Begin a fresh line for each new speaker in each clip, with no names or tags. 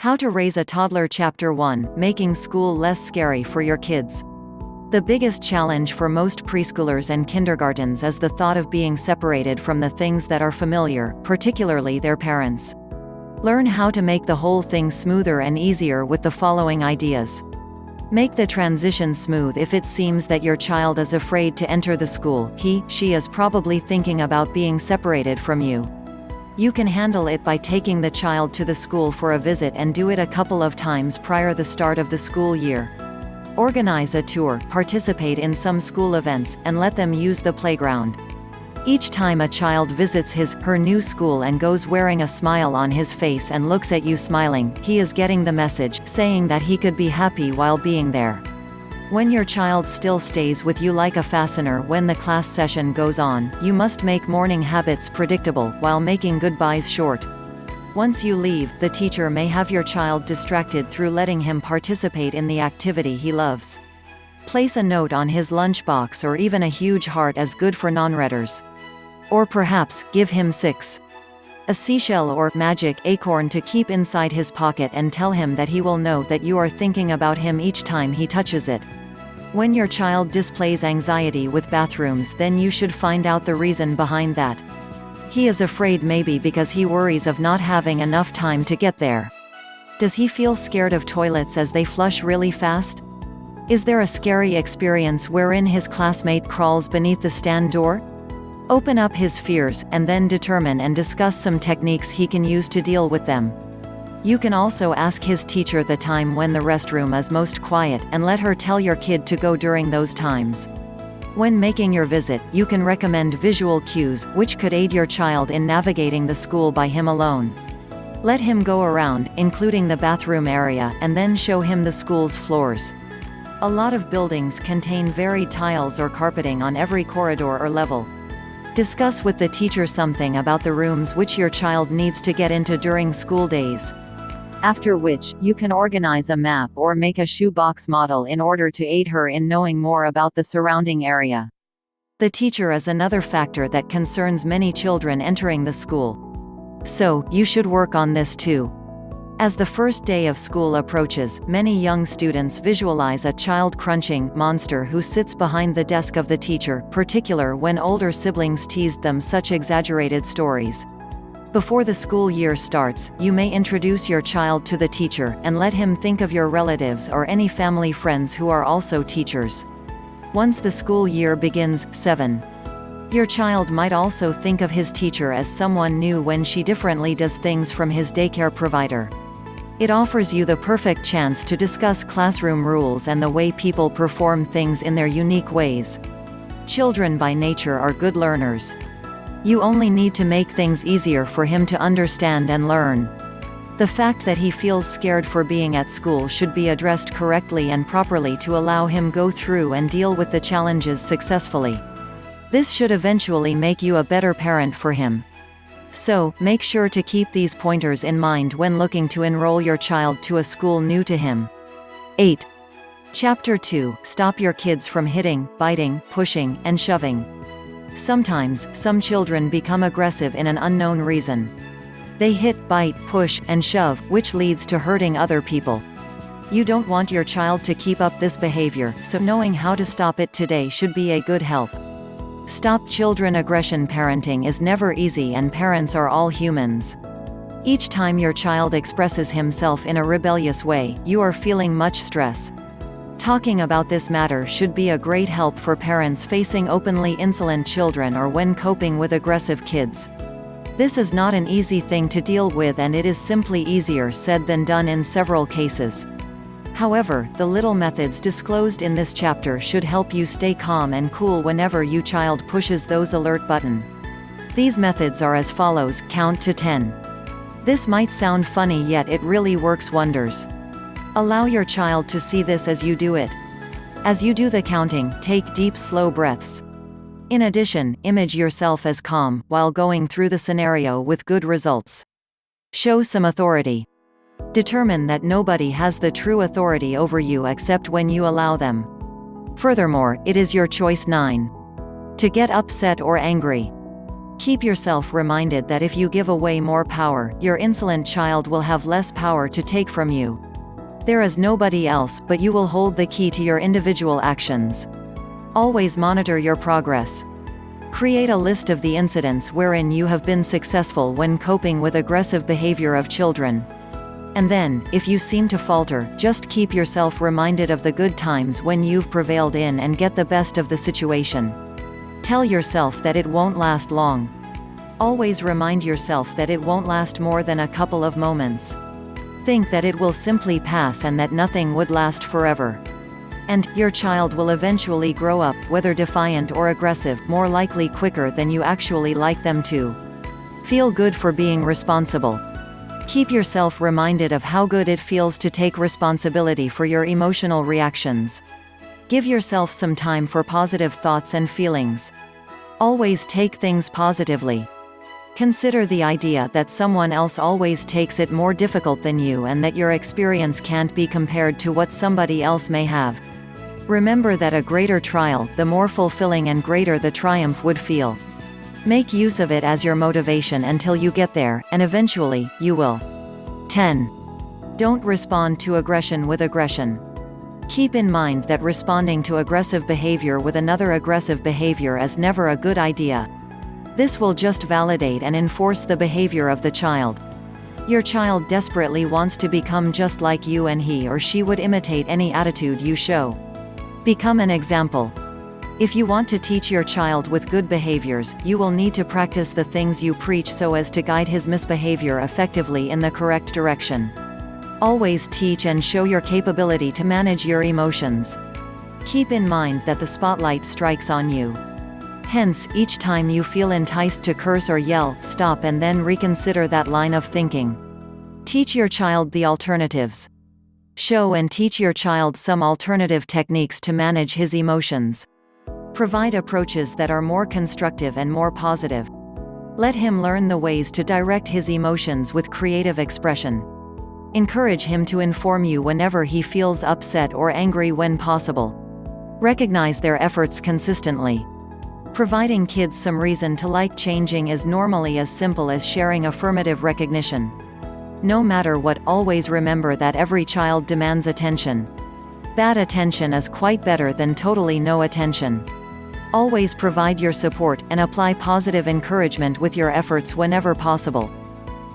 How to Raise a Toddler Chapter 1, Making School Less Scary for Your Kids. The biggest challenge for most preschoolers and kindergartens is the thought of being separated from the things that are familiar, particularly their parents. Learn how to make the whole thing smoother and easier with the following ideas. Make the transition smooth. If it seems that your child is afraid to enter the school, she is probably thinking about being separated from you. You can handle it by taking the child to the school for a visit and do it a couple of times prior the start of the school year. Organize a tour, participate in some school events, and let them use the playground. Each time a child visits her new school and goes wearing a smile on his face and looks at you smiling, he is getting the message, saying that he could be happy while being there. When your child still stays with you like a fastener when the class session goes on, you must make morning habits predictable, while making goodbyes short. Once you leave, the teacher may have your child distracted through letting him participate in the activity he loves. Place a note on his lunchbox or even a huge heart as good for non-readers. Or perhaps, give him a seashell or magic acorn to keep inside his pocket and tell him that he will know that you are thinking about him each time he touches it. When your child displays anxiety with bathrooms, then you should find out the reason behind that. He is afraid maybe because he worries of not having enough time to get there. Does he feel scared of toilets as they flush really fast? Is there a scary experience wherein his classmate crawls beneath the stand door? Open up his fears, and then determine and discuss some techniques he can use to deal with them. You can also ask his teacher the time when the restroom is most quiet, and let her tell your kid to go during those times. When making your visit, you can recommend visual cues, which could aid your child in navigating the school by him alone. Let him go around, including the bathroom area, and then show him the school's floors. A lot of buildings contain varied tiles or carpeting on every corridor or level. Discuss with the teacher something about the rooms which your child needs to get into during school days. After which, you can organize a map or make a shoebox model in order to aid her in knowing more about the surrounding area. The teacher is another factor that concerns many children entering the school. So, you should work on this too. As the first day of school approaches, many young students visualize a child-crunching monster who sits behind the desk of the teacher, particularly when older siblings teased them such exaggerated stories. Before the school year starts, you may introduce your child to the teacher, and let him think of your relatives or any family friends who are also teachers. Once the school year begins, 7. Your child might also think of his teacher as someone new when she differently does things from his daycare provider. It offers you the perfect chance to discuss classroom rules and the way people perform things in their unique ways. Children by nature are good learners. You only need to make things easier for him to understand and learn. The fact that he feels scared for being at school should be addressed correctly and properly to allow him go through and deal with the challenges successfully. This should eventually make you a better parent for him. So, make sure to keep these pointers in mind when looking to enroll your child to a school new to him. 8. Chapter 2, Stop your kids from hitting, biting, pushing, and shoving. Sometimes, some children become aggressive in an unknown reason. They hit, bite, push, and shove, which leads to hurting other people. You don't want your child to keep up this behavior, so knowing how to stop it today should be a good help. Stop children aggression. Parenting is never easy, and parents are all humans. Each time your child expresses himself in a rebellious way, you are feeling much stress. Talking about this matter should be a great help for parents facing openly insolent children or when coping with aggressive kids. This is not an easy thing to deal with, and it is simply easier said than done in several cases. However, the little methods disclosed in this chapter should help you stay calm and cool whenever your child pushes those alert button. These methods are as follows: count to 10. This might sound funny, yet it really works wonders. Allow your child to see this as you do it. As you do the counting, take deep, slow breaths. In addition, image yourself as calm, while going through the scenario with good results. Show some authority. Determine that nobody has the true authority over you except when you allow them. Furthermore, it is your choice. 9. To get upset or angry. Keep yourself reminded that if you give away more power, your insolent child will have less power to take from you. There is nobody else, but you will hold the key to your individual actions. Always monitor your progress. Create a list of the incidents wherein you have been successful when coping with aggressive behavior of children. And then, if you seem to falter, just keep yourself reminded of the good times when you've prevailed in and get the best of the situation. Tell yourself that it won't last long. Always remind yourself that it won't last more than a couple of moments. Think that it will simply pass and that nothing would last forever. And, your child will eventually grow up, whether defiant or aggressive, more likely quicker than you actually like them to. Feel good for being responsible. Keep yourself reminded of how good it feels to take responsibility for your emotional reactions. Give yourself some time for positive thoughts and feelings. Always take things positively. Consider the idea that someone else always takes it more difficult than you and that your experience can't be compared to what somebody else may have. Remember that a greater trial, the more fulfilling and greater the triumph would feel. Make use of it as your motivation until you get there, and eventually, you will. 10. Don't respond to aggression with aggression. Keep in mind that responding to aggressive behavior with another aggressive behavior is never a good idea. This will just validate and enforce the behavior of the child. Your child desperately wants to become just like you, and he or she would imitate any attitude you show. Become an example. If you want to teach your child with good behaviors, you will need to practice the things you preach so as to guide his misbehavior effectively in the correct direction. Always teach and show your capability to manage your emotions. Keep in mind that the spotlight strikes on you. Hence, each time you feel enticed to curse or yell, stop and then reconsider that line of thinking. Teach your child the alternatives. Show and teach your child some alternative techniques to manage his emotions. Provide approaches that are more constructive and more positive. Let him learn the ways to direct his emotions with creative expression. Encourage him to inform you whenever he feels upset or angry when possible. Recognize their efforts consistently. Providing kids some reason to like changing is normally as simple as sharing affirmative recognition. No matter what, always remember that every child demands attention. Bad attention is quite better than totally no attention. Always provide your support, and apply positive encouragement with your efforts whenever possible.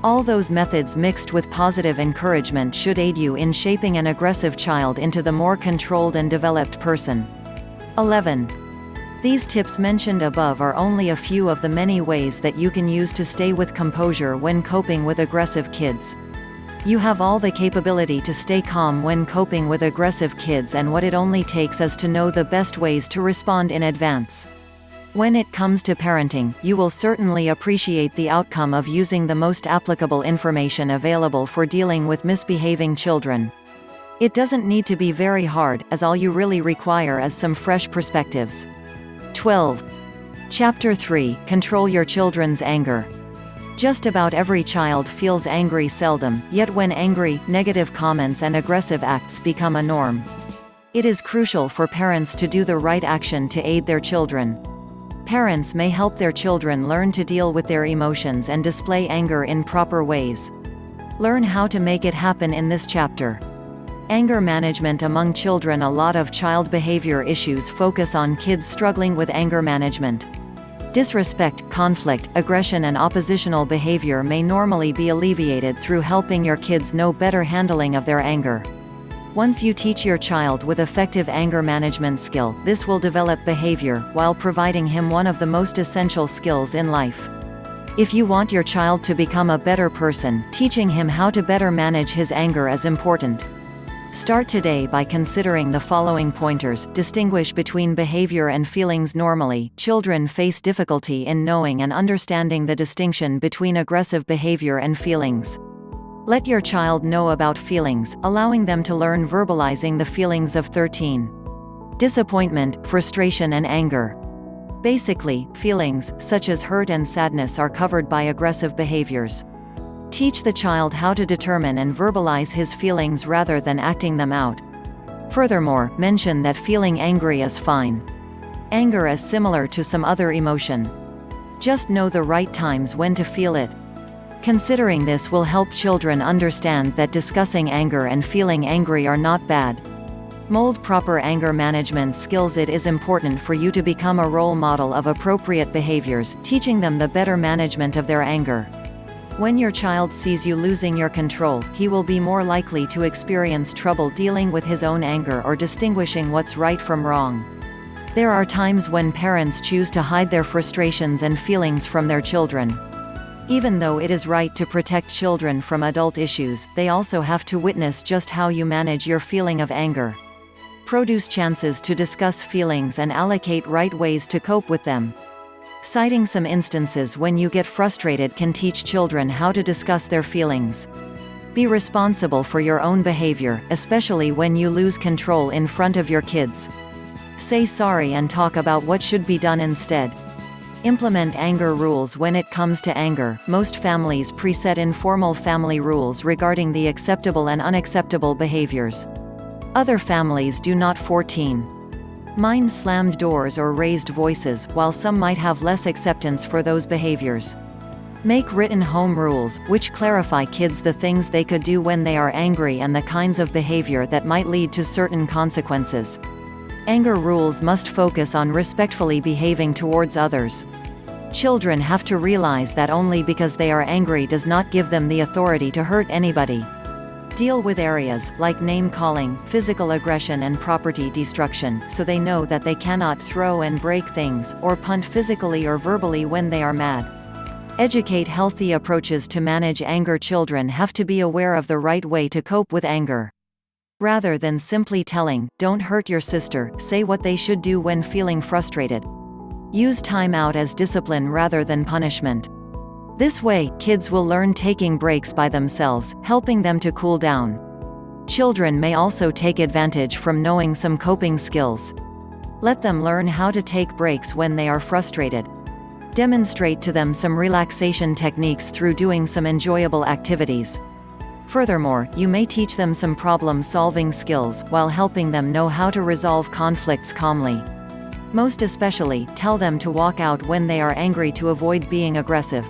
All those methods mixed with positive encouragement should aid you in shaping an aggressive child into the more controlled and developed person. 11. These tips mentioned above are only a few of the many ways that you can use to stay with composure when coping with aggressive kids. You have all the capability to stay calm when coping with aggressive kids, and what it only takes is to know the best ways to respond in advance. When it comes to parenting, you will certainly appreciate the outcome of using the most applicable information available for dealing with misbehaving children. It doesn't need to be very hard, as all you really require is some fresh perspectives. 12. Chapter 3: Control your children's anger. Just about every child feels angry seldom, yet when angry, negative comments and aggressive acts become a norm. It is crucial for parents to do the right action to aid their children. Parents may help their children learn to deal with their emotions and display anger in proper ways. Learn how to make it happen in this chapter. Anger management among children. A lot of child behavior issues focus on kids struggling with anger management. Disrespect, conflict, aggression and oppositional behavior may normally be alleviated through helping your kids know better handling of their anger. Once you teach your child with effective anger management skill, this will develop behavior, while providing him one of the most essential skills in life. If you want your child to become a better person, teaching him how to better manage his anger is important. Start today by considering the following pointers. Distinguish between behavior and feelings. Normally, children face difficulty in knowing and understanding the distinction between aggressive behavior and feelings. Let your child know about feelings, allowing them to learn verbalizing the feelings of 13. Disappointment, frustration and anger. Basically, feelings, such as hurt and sadness, are covered by aggressive behaviors. Teach the child how to determine and verbalize his feelings rather than acting them out. Furthermore, mention that feeling angry is fine. Anger is similar to some other emotion. Just know the right times when to feel it. Considering this will help children understand that discussing anger and feeling angry are not bad. Mold proper anger management skills. It is important for you to become a role model of appropriate behaviors, teaching them the better management of their anger. When your child sees you losing your control, he will be more likely to experience trouble dealing with his own anger or distinguishing what's right from wrong. There are times when parents choose to hide their frustrations and feelings from their children. Even though it is right to protect children from adult issues, they also have to witness just how you manage your feeling of anger. Produce chances to discuss feelings and allocate right ways to cope with them. Citing some instances when you get frustrated can teach children how to discuss their feelings. Be responsible for your own behavior, especially when you lose control in front of your kids. Say sorry and talk about what should be done instead. Implement anger rules. When it comes to anger, most families preset informal family rules regarding the acceptable and unacceptable behaviors. Other families do not. 14. Mind slammed doors or raised voices, while some might have less acceptance for those behaviors. Make written home rules, which clarify kids the things they could do when they are angry and the kinds of behavior that might lead to certain consequences. Anger rules must focus on respectfully behaving towards others. Children have to realize that only because they are angry does not give them the authority to hurt anybody. Deal with areas, like name-calling, physical aggression and property destruction, so they know that they cannot throw and break things, or punt physically or verbally when they are mad. Educate healthy approaches to manage anger. Children have to be aware of the right way to cope with anger. Rather than simply telling, "Don't hurt your sister," say what they should do when feeling frustrated. Use timeout as discipline rather than punishment. This way, kids will learn taking breaks by themselves, helping them to cool down. Children may also take advantage from knowing some coping skills. Let them learn how to take breaks when they are frustrated. Demonstrate to them some relaxation techniques through doing some enjoyable activities. Furthermore, you may teach them some problem-solving skills, while helping them know how to resolve conflicts calmly. Most especially, tell them to walk out when they are angry to avoid being aggressive.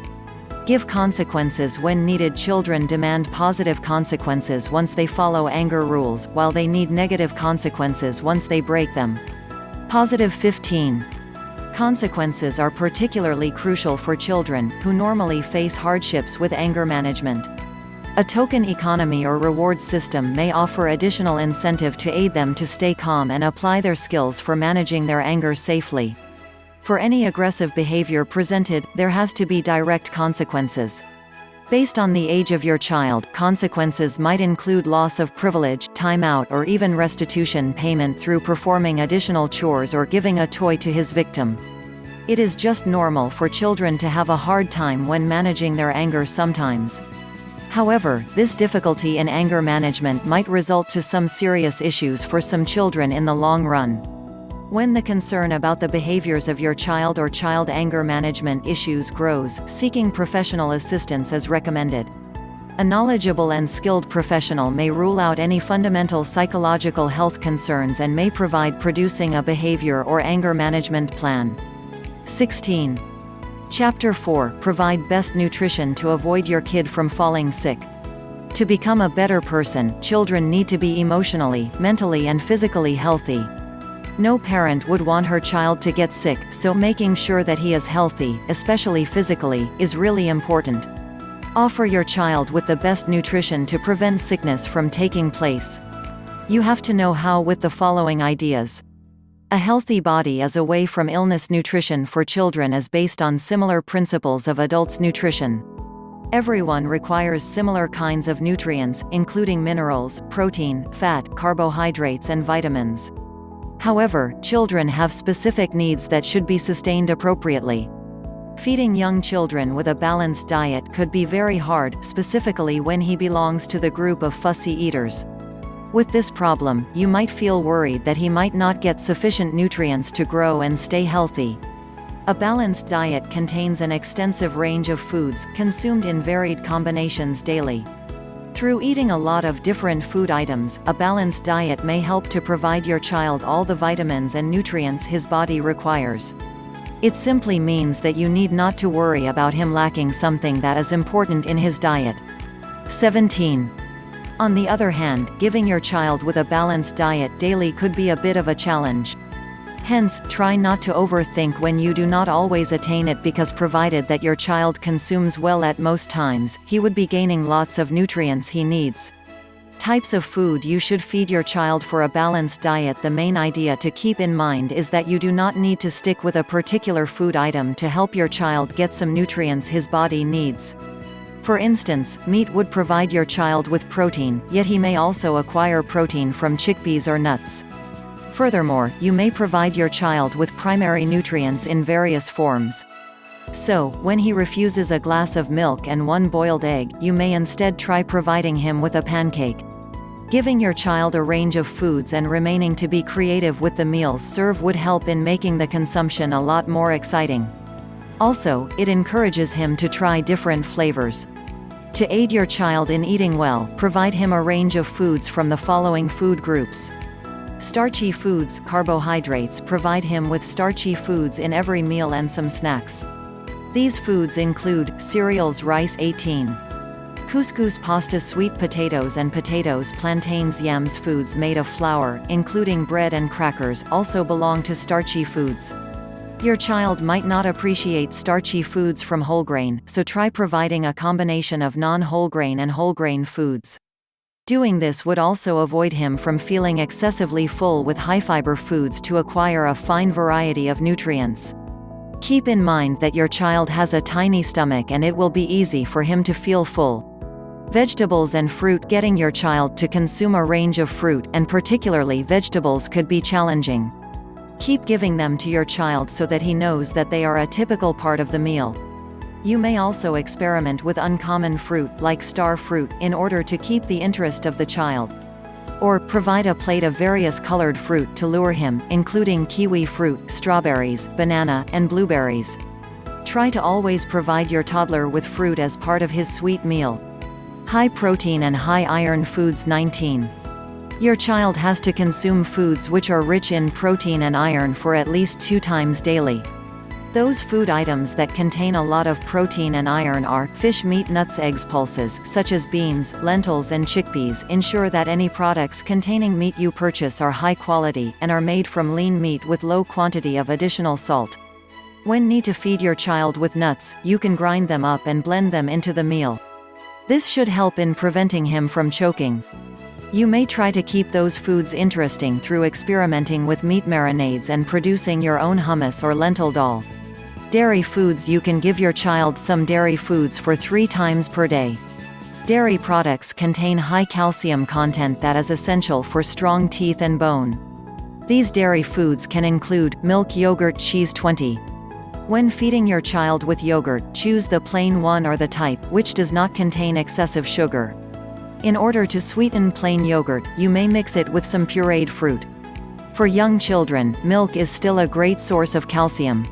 Give consequences when needed. Children demand positive consequences once they follow anger rules, while they need negative consequences once they break them. Positive. 15. Consequences are particularly crucial for children, who normally face hardships with anger management. A token economy or reward system may offer additional incentive to aid them to stay calm and apply their skills for managing their anger safely. For any aggressive behavior presented, there has to be direct consequences. Based on the age of your child, consequences might include loss of privilege, timeout, or even restitution payment through performing additional chores or giving a toy to his victim. It is just normal for children to have a hard time when managing their anger sometimes. However, this difficulty in anger management might result to some serious issues for some children in the long run. When the concern about the behaviors of your child or child anger management issues grows, seeking professional assistance is recommended. A knowledgeable and skilled professional may rule out any fundamental psychological health concerns and may provide producing a behavior or anger management plan. 16. Chapter 4. Provide best nutrition to avoid your kid from falling sick. To become a better person, children need to be emotionally, mentally and physically healthy. No parent would want her child to get sick, so making sure that he is healthy, especially physically, is really important. Offer your child with the best nutrition to prevent sickness from taking place. You have to know how with the following ideas. A healthy body is away from illness. Nutrition for children is based on similar principles of adults' nutrition. Everyone requires similar kinds of nutrients, including minerals, protein, fat, carbohydrates and vitamins. However, children have specific needs that should be sustained appropriately. Feeding young children with a balanced diet could be very hard, specifically when he belongs to the group of fussy eaters. With this problem, you might feel worried that he might not get sufficient nutrients to grow and stay healthy. A balanced diet contains an extensive range of foods, consumed in varied combinations daily. Through eating a lot of different food items, a balanced diet may help to provide your child all the vitamins and nutrients his body requires. It simply means that you need not to worry about him lacking something that is important in his diet. 17. On the other hand, giving your child with a balanced diet daily could be a bit of a challenge. Hence, try not to overthink when you do not always attain it, because provided that your child consumes well at most times, he would be gaining lots of nutrients he needs. Types of food you should feed your child for a balanced diet. The main idea to keep in mind is that you do not need to stick with a particular food item to help your child get some nutrients his body needs. For instance, meat would provide your child with protein, yet he may also acquire protein from chickpeas or nuts. Furthermore, you may provide your child with primary nutrients in various forms. So, when he refuses a glass of milk and one boiled egg, you may instead try providing him with a pancake. Giving your child a range of foods and remaining to be creative with the meals served would help in making the consumption a lot more exciting. Also, it encourages him to try different flavors. To aid your child in eating well, provide him a range of foods from the following food groups. Starchy foods, carbohydrates. Provide him with starchy foods in every meal and some snacks. These foods include cereals, rice 18. Couscous, pasta, sweet potatoes and potatoes, plantains, yams. Foods made of flour, including bread and crackers, also belong to starchy foods. Your child might not appreciate starchy foods from whole grain, so try providing a combination of non-whole grain and whole grain foods. Doing this would also avoid him from feeling excessively full with high-fiber foods to acquire a fine variety of nutrients. Keep in mind that your child has a tiny stomach and it will be easy for him to feel full. Vegetables and fruit. Getting your child to consume a range of fruit, and particularly vegetables, could be challenging. Keep giving them to your child so that he knows that they are a typical part of the meal. You may also experiment with uncommon fruit, like star fruit, in order to keep the interest of the child. Or, provide a plate of various colored fruit to lure him, including kiwi fruit, strawberries, banana, and blueberries. Try to always provide your toddler with fruit as part of his sweet meal. High protein and high iron foods 19. Your child has to consume foods which are rich in protein and iron for at least 2 times daily. Those food items that contain a lot of protein and iron are fish, meat, nuts, eggs. Pulses, such as beans, lentils and chickpeas. Ensure that any products containing meat you purchase are high quality, and are made from lean meat with low quantity of additional salt. When need to feed your child with nuts, you can grind them up and blend them into the meal. This should help in preventing him from choking. You may try to keep those foods interesting through experimenting with meat marinades and producing your own hummus or lentil dal. Dairy foods. You can give your child some dairy foods for 3 times per day. Dairy products contain high calcium content that is essential for strong teeth and bone. These dairy foods can include milk, yogurt, cheese. 20. When feeding your child with yogurt, choose the plain one or the type which does not contain excessive sugar. In order to sweeten plain yogurt, you may mix it with some pureed fruit. For young children, milk is still a great source of calcium.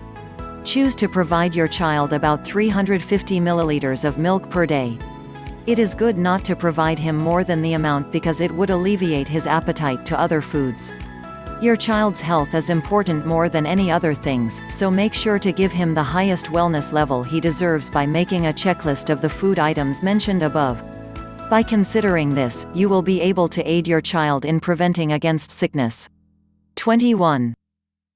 Choose to provide your child about 350 milliliters of milk per day. It is good not to provide him more than the amount because it would alleviate his appetite to other foods. Your child's health is important more than any other things, so make sure to give him the highest wellness level he deserves by making a checklist of the food items mentioned above. By considering this, you will be able to aid your child in preventing against sickness. 21.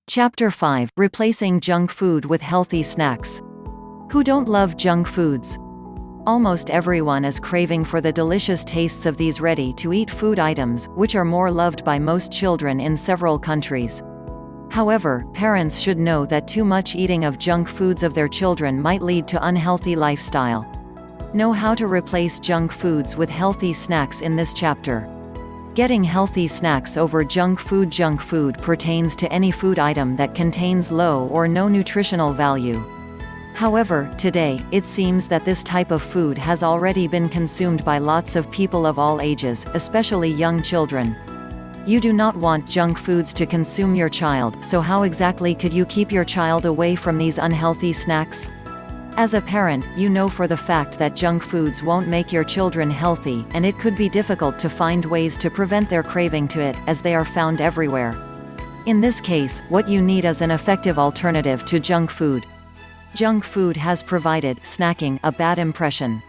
Chapter 5: Replacing Junk Food with Healthy Snacks. Who don't love junk foods? Almost everyone is craving for the delicious tastes of these ready-to-eat food items, which are more loved by most children in several countries. However, parents should know that too much eating of junk foods of their children might lead to unhealthy lifestyle. Know how to replace junk foods with healthy snacks in this chapter. Getting healthy snacks over junk food. Junk food pertains to any food item that contains low or no nutritional value. However, today, it seems that this type of food has already been consumed by lots of people of all ages, especially young children. You do not want junk foods to consume your child, so how exactly could you keep your child away from these unhealthy snacks? As a parent, you know for the fact that junk foods won't make your children healthy, and it could be difficult to find ways to prevent their craving to it, as they are found everywhere. In this case, what you need is an effective alternative to junk food. Junk food has provided snacking a bad impression.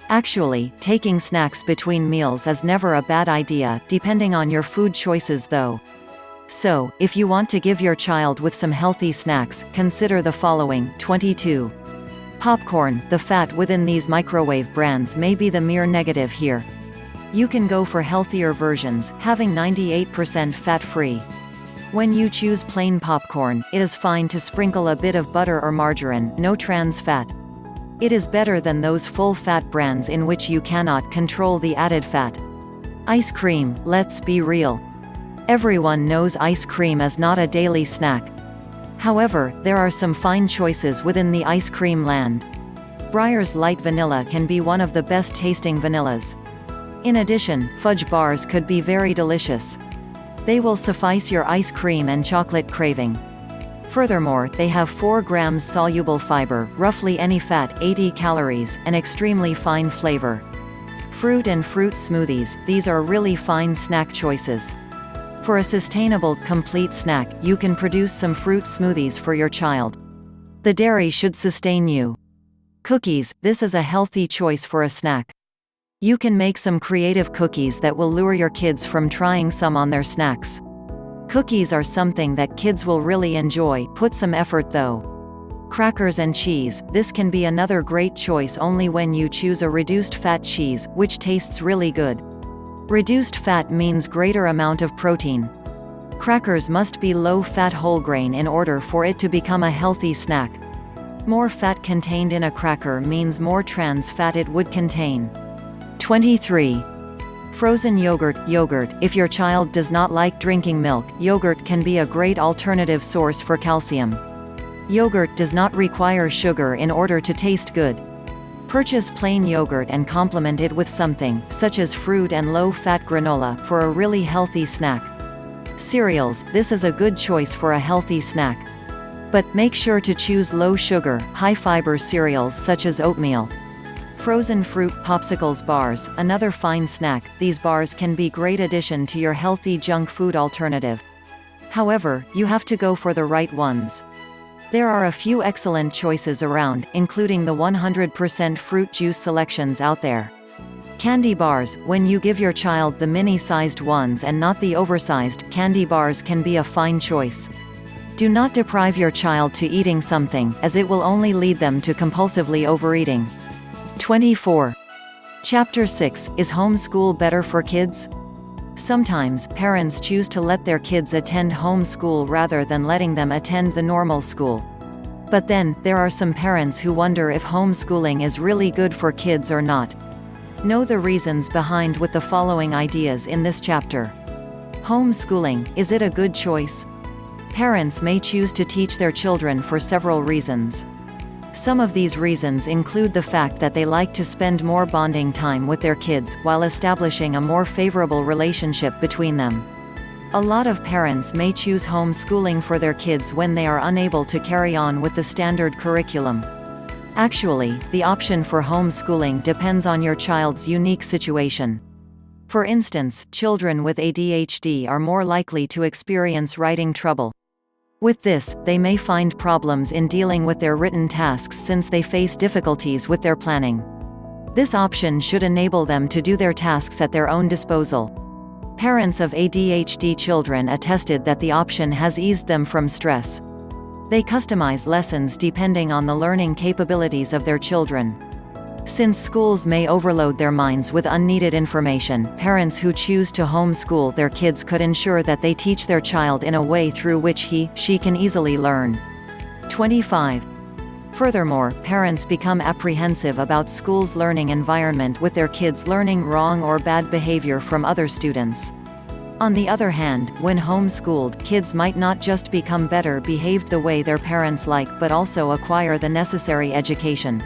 Actually, taking snacks between meals is never a bad idea, depending on your food choices though. So, if you want to give your child with some healthy snacks, consider the following. 22. Popcorn. The fat within these microwave brands may be the mere negative here. You can go for healthier versions, having 98% fat-free. When you choose plain popcorn, it is fine to sprinkle a bit of butter or margarine, no trans fat. It is better than those full-fat brands in which you cannot control the added fat. Ice cream. Let's be real. Everyone knows ice cream is not a daily snack. However, there are some fine choices within the ice cream land. Breyer's Light Vanilla can be one of the best-tasting vanillas. In addition, fudge bars could be very delicious. They will suffice your ice cream and chocolate craving. Furthermore, they have 4 grams soluble fiber, roughly any fat, 80 calories, and extremely fine flavor. Fruit and fruit smoothies. These are really fine snack choices. For a sustainable, complete snack, you can produce some fruit smoothies for your child. The dairy should sustain you. Cookies. This is a healthy choice for a snack. You can make some creative cookies that will lure your kids from trying some on their snacks. Cookies are something that kids will really enjoy, put some effort though. Crackers and cheese. This can be another great choice only when you choose a reduced fat cheese, which tastes really good. Reduced fat means greater amount of protein. Crackers must be low-fat whole grain in order for it to become a healthy snack. More fat contained in a cracker means more trans fat it would contain. 23. Frozen yogurt. Yogurt. If your child does not like drinking milk, yogurt can be a great alternative source for calcium. Yogurt does not require sugar in order to taste good. Purchase plain yogurt and complement it with something, such as fruit and low-fat granola, for a really healthy snack. Cereals. This is a good choice for a healthy snack. But make sure to choose low-sugar, high-fiber cereals such as oatmeal. Frozen fruit popsicles bars. Another fine snack. These bars can be great addition to your healthy junk food alternative. However, you have to go for the right ones. There are a few excellent choices around, including the 100% fruit juice selections out there. Candy bars. When you give your child the mini-sized ones and not the oversized, candy bars can be a fine choice. Do not deprive your child to eating something, as it will only lead them to compulsively overeating. 24. Chapter 6. Is homeschool better for kids? Sometimes, parents choose to let their kids attend homeschool rather than letting them attend the normal school. But then, there are some parents who wonder if homeschooling is really good for kids or not. Know the reasons behind with the following ideas in this chapter. Homeschooling. Is it a good choice? Parents may choose to teach their children for several reasons. Some of these reasons include the fact that they like to spend more bonding time with their kids, while establishing a more favorable relationship between them. A lot of parents may choose homeschooling for their kids when they are unable to carry on with the standard curriculum. Actually, the option for homeschooling depends on your child's unique situation. For instance, children with ADHD are more likely to experience writing trouble. With this, they may find problems in dealing with their written tasks since they face difficulties with their planning. This option should enable them to do their tasks at their own disposal. Parents of ADHD children attested that the option has eased them from stress. They customize lessons depending on the learning capabilities of their children. Since schools may overload their minds with unneeded information, parents who choose to homeschool their kids could ensure that they teach their child in a way through which he/she can easily learn. 25. Furthermore, parents become apprehensive about school's learning environment with their kids learning wrong or bad behavior from other students. On the other hand, when homeschooled, kids might not just become better behaved the way their parents like but also acquire the necessary education.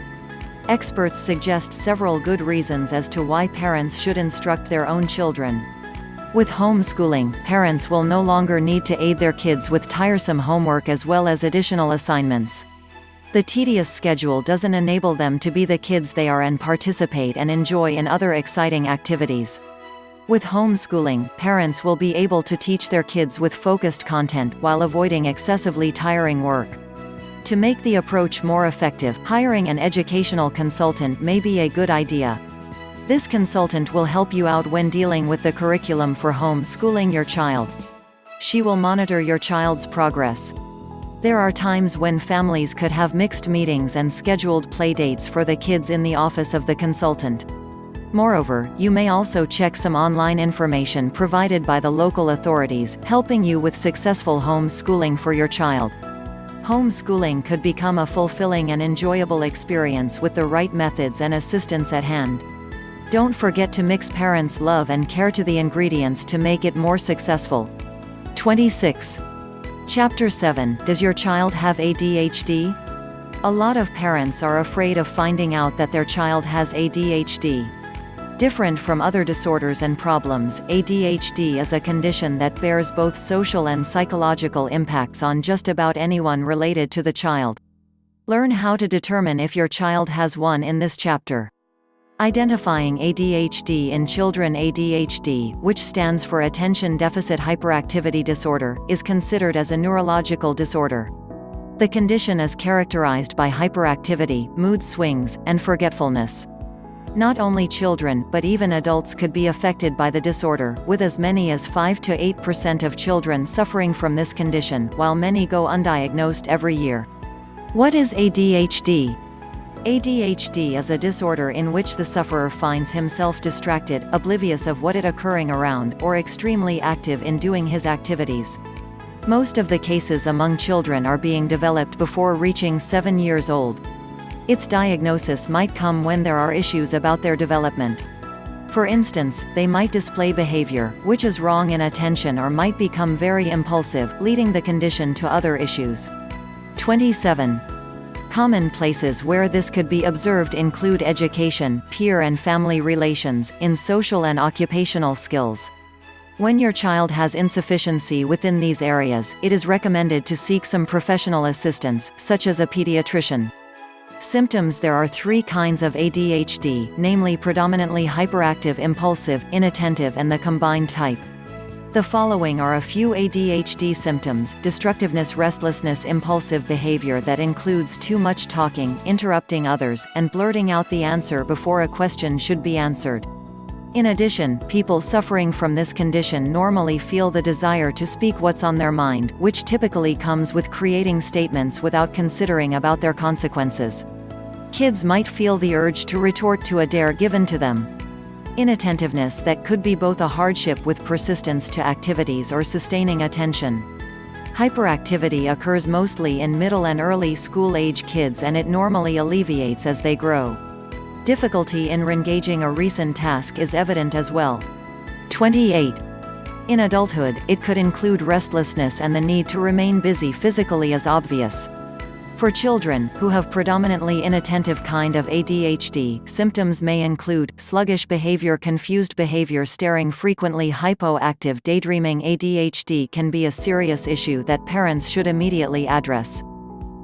Experts suggest several good reasons as to why parents should instruct their own children. With homeschooling, parents will no longer need to aid their kids with tiresome homework as well as additional assignments. The tedious schedule doesn't enable them to be the kids they are and participate and enjoy in other exciting activities. With homeschooling, parents will be able to teach their kids with focused content while avoiding excessively tiring work. To make the approach more effective, hiring an educational consultant may be a good idea. This consultant will help you out when dealing with the curriculum for homeschooling your child. She will monitor your child's progress. There are times when families could have mixed meetings and scheduled play dates for the kids in the office of the consultant. Moreover, you may also check some online information provided by the local authorities, helping you with successful homeschooling for your child. Homeschooling could become a fulfilling and enjoyable experience with the right methods and assistance at hand. Don't forget to mix parents' love and care to the ingredients to make it more successful. 26. Chapter 7. Does your child have ADHD? A lot of parents are afraid of finding out that their child has ADHD. Different from other disorders and problems, ADHD is a condition that bears both social and psychological impacts on just about anyone related to the child. Learn how to determine if your child has one in this chapter. Identifying ADHD in children. ADHD, which stands for Attention Deficit Hyperactivity Disorder, is considered as a neurological disorder. The condition is characterized by hyperactivity, mood swings, and forgetfulness. Not only children, but even adults could be affected by the disorder, with as many as 5 to 8% of children suffering from this condition, while many go undiagnosed every year. What is ADHD? ADHD is a disorder in which the sufferer finds himself distracted, oblivious of what is occurring around, or extremely active in doing his activities. Most of the cases among children are being developed before reaching 7 years old. Its diagnosis might come when there are issues about their development. For instance, they might display behavior, which is wrong in attention, or might become very impulsive, leading the condition to other issues. 27. Common places where this could be observed include education, peer and family relations, in social and occupational skills. When your child has insufficiency within these areas, it is recommended to seek some professional assistance, such as a pediatrician. Symptoms. There are 3 kinds of ADHD, namely predominantly hyperactive, impulsive, inattentive, and the combined type. The following are a few ADHD symptoms: destructiveness, restlessness, impulsive behavior that includes too much talking, interrupting others, and blurting out the answer before a question should be answered. In addition, people suffering from this condition normally feel the desire to speak what's on their mind, which typically comes with creating statements without considering about their consequences. Kids might feel the urge to retort to a dare given to them. Inattentiveness that could be both a hardship with persistence to activities or sustaining attention. Hyperactivity occurs mostly in middle and early school-age kids, and it normally alleviates as they grow. Difficulty in engaging a recent task is evident as well. 28. In adulthood, it could include restlessness, and the need to remain busy physically is obvious. For children, who have predominantly inattentive kind of ADHD, symptoms may include sluggish behavior, confused behavior, staring frequently, hypoactive daydreaming. ADHD can be a serious issue that parents should immediately address.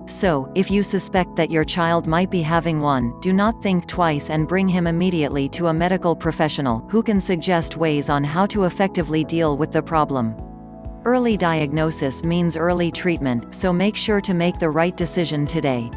So, if you suspect that your child might be having one, do not think twice and bring him immediately to a medical professional, who can suggest ways on how to effectively deal with the problem. Early diagnosis means early treatment, so make sure to make the right decision today.